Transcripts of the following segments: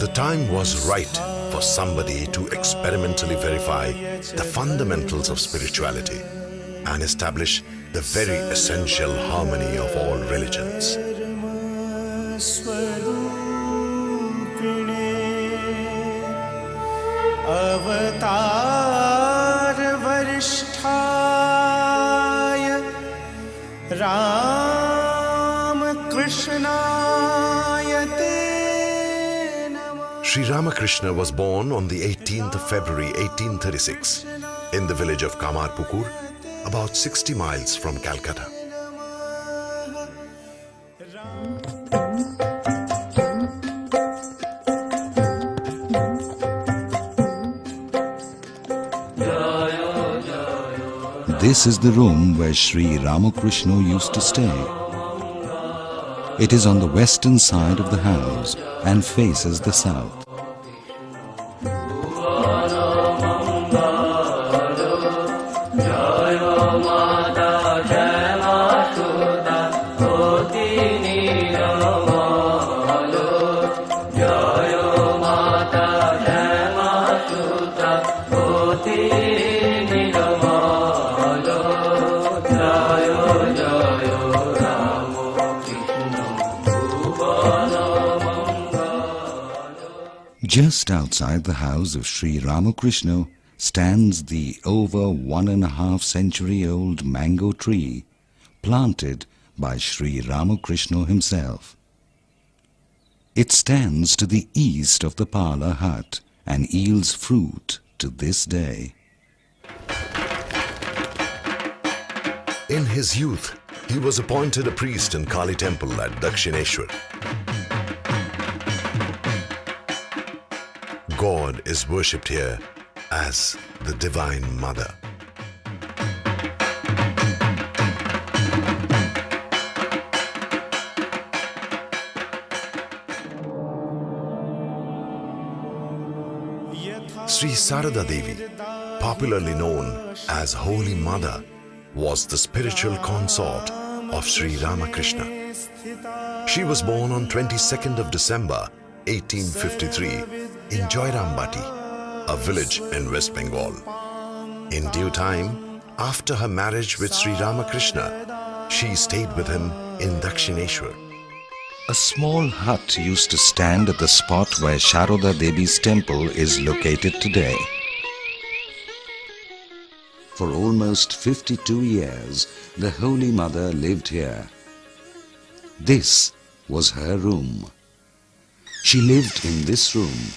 The time was right for somebody to experimentally verify the fundamentals of spirituality and establish the very essential harmony of all religions. Sri Ramakrishna was born on the 18th of February 1836 in the village of Kamarpukur, about 60 miles from Calcutta. This is the room where Sri Ramakrishna used to stay. It is on the western side of the house and faces the south. Just outside the house of Sri Ramakrishna stands the over 1.5 century-old mango tree planted by Sri Ramakrishna himself. It stands to the east of the parlour hut and yields fruit to this day. In his youth, he was appointed a priest in Kali temple at Dakshineshwar. God is worshipped here as the Divine Mother. Sri Sarada Devi, popularly known as Holy Mother, was the spiritual consort of Sri Ramakrishna. She was born on 22nd of December 1853 in Joyrambati, a village in West Bengal. In due time, after her marriage with Sri Ramakrishna, she stayed with him in Dakshineshwar. A small hut used to stand at the spot where Sharoda Devi's temple is located today. For almost 52 years, the Holy Mother lived here. This was her room. She lived in this room.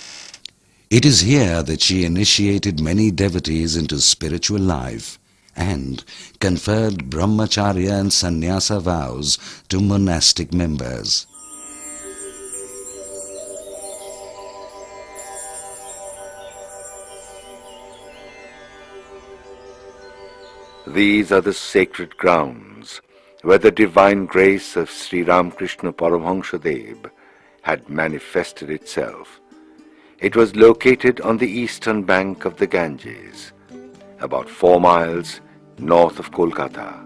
It is here that she initiated many devotees into spiritual life and conferred brahmacharya and sannyasa vows to monastic members. These are the sacred grounds where the divine grace of Sri Ramakrishna Paramahamsa Dev had manifested itself. It was located on the eastern bank of the Ganges, about 4 miles north of Kolkata.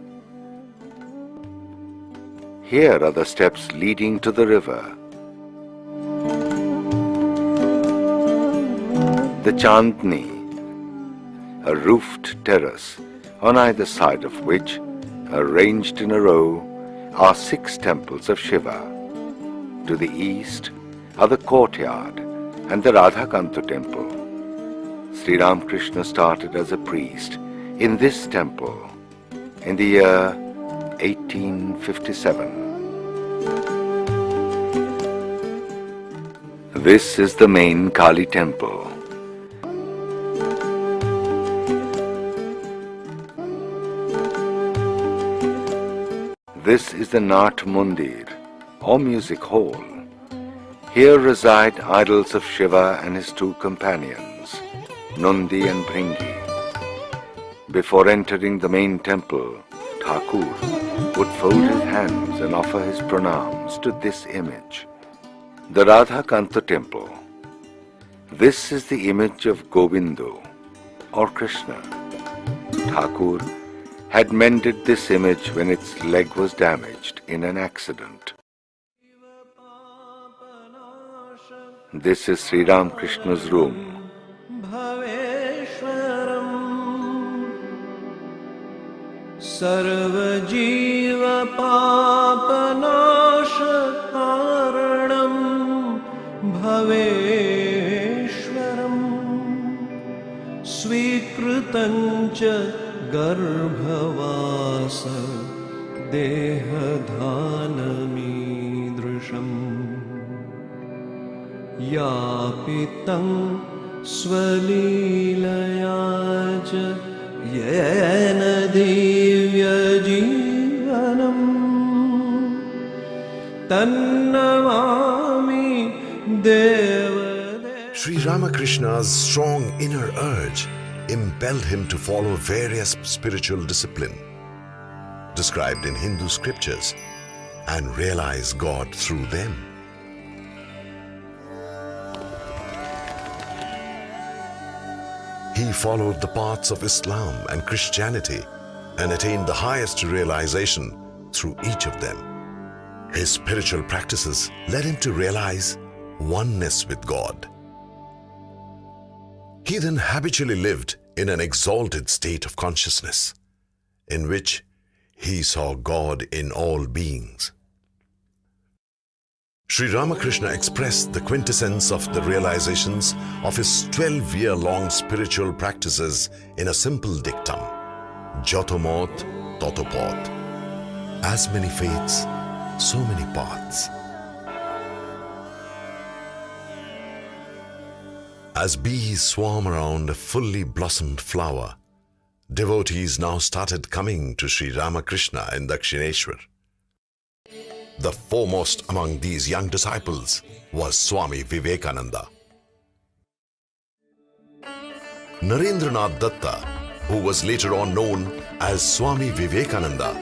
Here are the steps leading to the river. The Chandni, a roofed terrace on either side of which, arranged in a row, are 6 temples of Shiva. To the east are the courtyard and the Radhakanta temple. Sri Ramakrishna started as a priest in this temple in the year 1857. This is the main Kali temple. This is the Nat Mandir, or music hall. Here reside idols of Shiva and his 2 companions, Nandi and Bhringi. Before entering the main temple, Thakur would fold his hands and offer his pranams to this image. The Radhakanta temple. This is the image of Govindu, or Krishna. Thakur had mended this image when its leg was damaged in an accident. This is Sri Ramakrishna's room. सर्वजीवपापनाशकारणं भवेश्वरं स्वीकृतं च गर्भवास देहधानमीदृशम् यापितं स्वलीलया च येन दिव्यजीवनम् तन्नमामि देवदेव. Sri Ramakrishna's strong inner urge impelled him to follow various spiritual disciplines described in Hindu scriptures and realize God through them. He followed the paths of Islam and Christianity and attained the highest realization through each of them. His spiritual practices led him to realize oneness with God. He then habitually lived in an exalted state of consciousness, in which he saw God in all beings. Sri Ramakrishna expressed the quintessence of the realizations of his 12-year-long spiritual practices in a simple dictum: Joto mot, toto pot. As many faiths, so many paths. As bees swarm around a fully blossomed flower, devotees now started coming to Sri Ramakrishna in Dakshineshwar. The foremost among these young disciples was Swami Vivekananda. Narendranath Datta, who was later on known as Swami Vivekananda,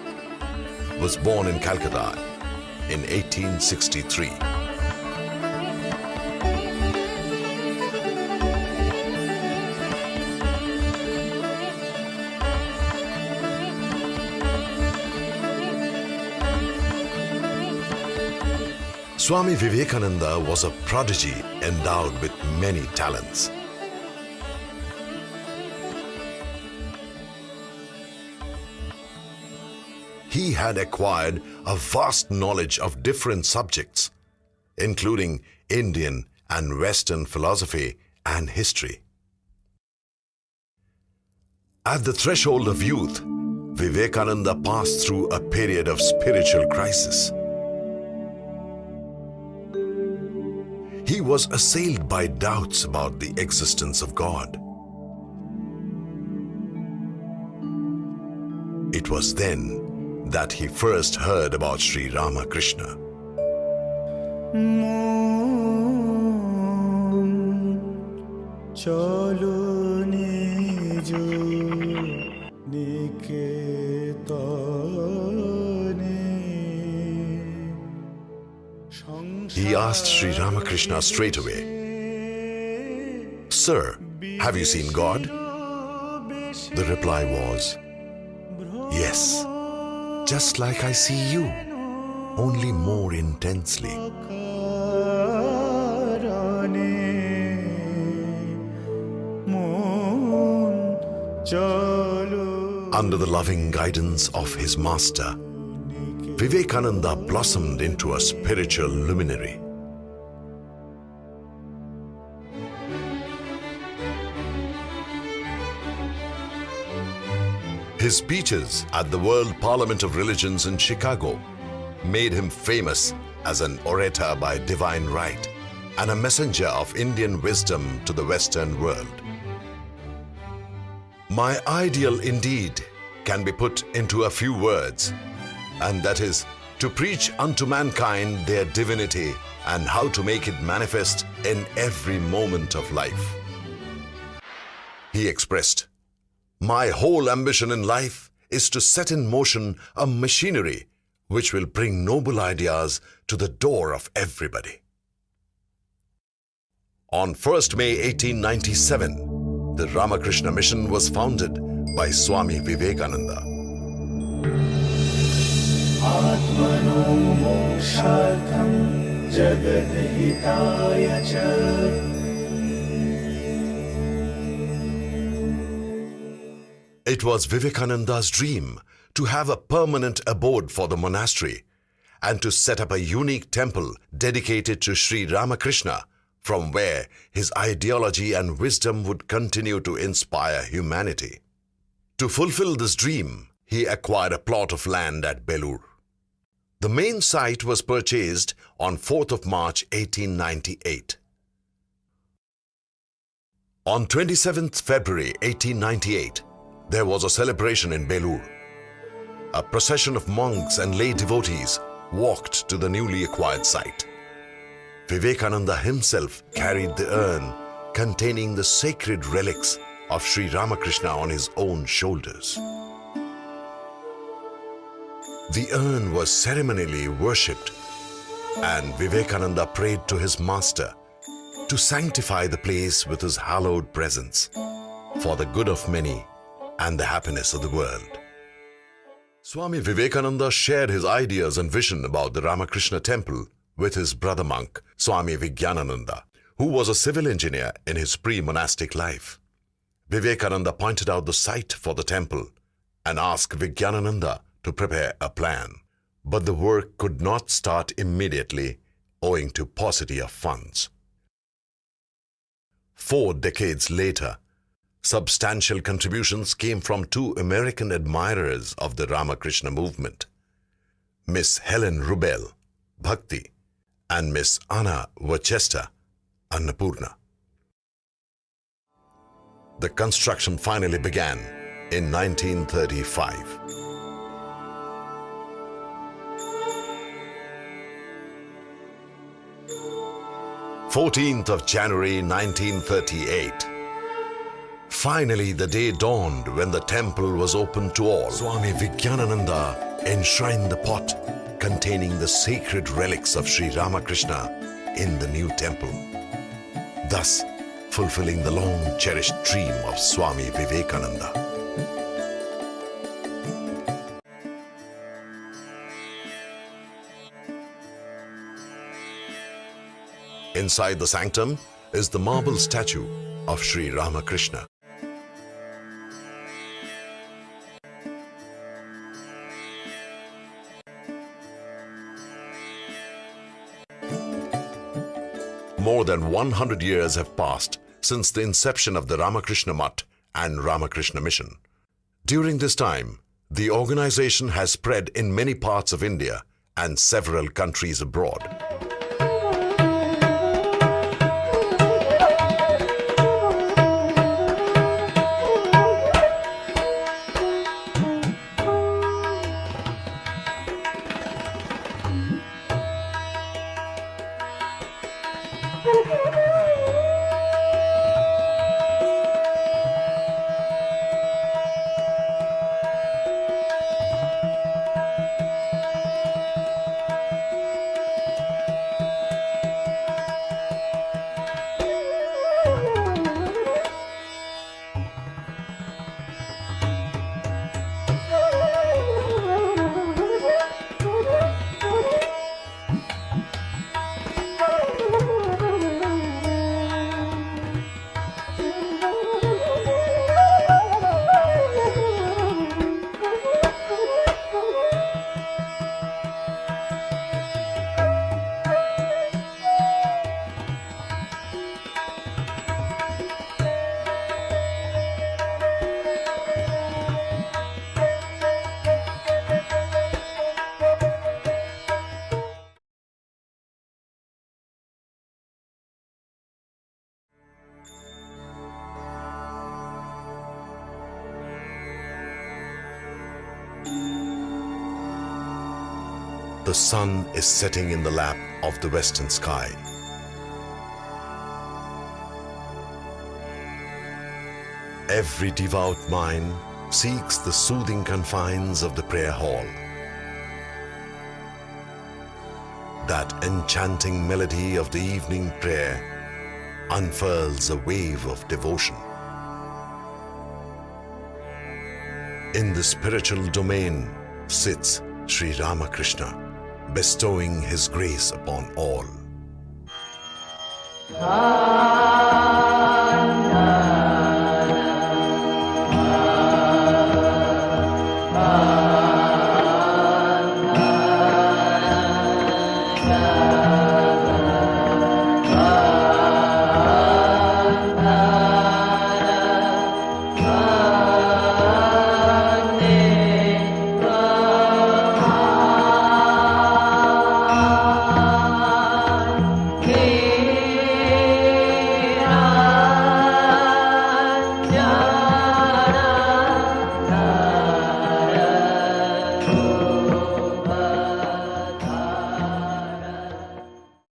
was born in Calcutta in 1863. Swami Vivekananda was a prodigy endowed with many talents. He had acquired a vast knowledge of different subjects, including Indian and Western philosophy and history. At the threshold of youth, Vivekananda passed through a period of spiritual crisis. He was assailed by doubts about the existence of God. It was then that he first heard about Sri Ramakrishna. He asked Sri Ramakrishna straight away, "Sir, have you seen God?" The reply was, "Yes, just like I see you, only more intensely." Under the loving guidance of his master, Vivekananda blossomed into a spiritual luminary. His speeches at the World Parliament of Religions in Chicago made him famous as an orator by divine right and a messenger of Indian wisdom to the Western world. My ideal indeed can be put into a few words, and that is to preach unto mankind their divinity and how to make it manifest in every moment of life. He expressed, "My whole ambition in life is to set in motion a machinery which will bring noble ideas to the door of everybody." On 1st May 1897, the Ramakrishna Mission was founded by Swami Vivekananda. Atmano mokshatham जगद्हिताय च। It was Vivekananda's dream to have a permanent abode for the monastery and to set up a unique temple dedicated to Sri Ramakrishna, from where his ideology and wisdom would continue to inspire humanity. To fulfill this dream, he acquired a plot of land at Belur. The main site was purchased on 4th of March 1898. On 27th February 1898, there was a celebration in Belur. A procession of monks and lay devotees walked to the newly acquired site. Vivekananda himself carried the urn containing the sacred relics of Sri Ramakrishna on his own shoulders. The urn was ceremonially worshipped, and Vivekananda prayed to his master to sanctify the place with his hallowed presence for the good of many and the happiness of the world. Swami Vivekananda shared his ideas and vision about the Ramakrishna temple with his brother monk, Swami Vivekananda, who was a civil engineer in his pre-monastic life. Vivekananda pointed out the site for the temple and asked Vivekananda to prepare a plan. But the work could not start immediately owing to paucity of funds. 4 decades later, substantial contributions came from 2 American admirers of the Ramakrishna movement, Miss Helen Rubel, Bhakti, and Miss Anna Worcester, Annapurna. The construction finally began in 1935. 14th of January 1938. Finally, the day dawned when the temple was open to all. Swami Vivekananda enshrined the pot containing the sacred relics of Sri Ramakrishna in the new temple, thus fulfilling the long-cherished dream of Swami Vivekananda. Inside the sanctum is the marble statue of Sri Ramakrishna. More than 100 years have passed since the inception of the Ramakrishna Mutt and Ramakrishna Mission. During this time, the organization has spread in many parts of India and several countries abroad. The sun is setting in the lap of the western sky. Every devout mind seeks the soothing confines of the prayer hall. That enchanting melody of the evening prayer unfurls a wave of devotion. In the spiritual domain sits Sri Ramakrishna, bestowing his grace upon all. Ah